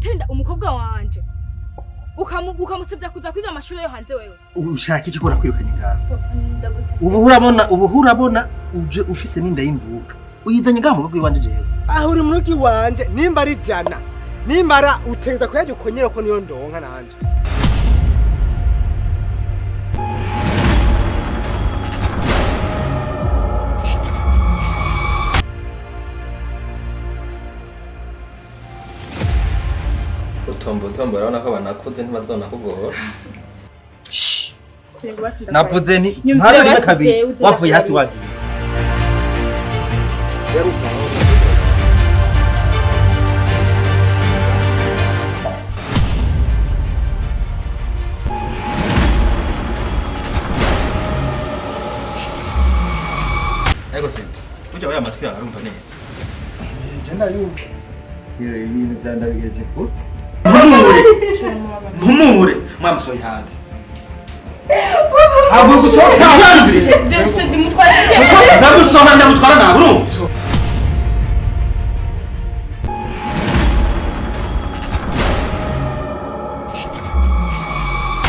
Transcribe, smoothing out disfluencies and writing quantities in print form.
gutenda umukobwa wanje ukamusebya kuza kwiga amashuri yo hanze wewe ushaka iki ko nakwirukanye ngaho ubu urabona uje ufise n'inda y'imvuka uyizanye ngaho mu rugo iwanje jewe aho uri mu rugo iwanje nimba ari jana nimbara uteza kuyajya ukonyera ko niyo ndonka nanje Tombo urabona ko banakuze ntibazona kugora. Navuze ni ntari kabiri wavuye hasi wagiye. Ego sente. Ujya oya matwi yawe urumva neza. Jenda yumva. Iyo ibintu byandabigeje ko. Mpumure mwamusoye hanze. Abo gusohoka Dese dimutwara ndagusoma ndamutwara nabo urumva.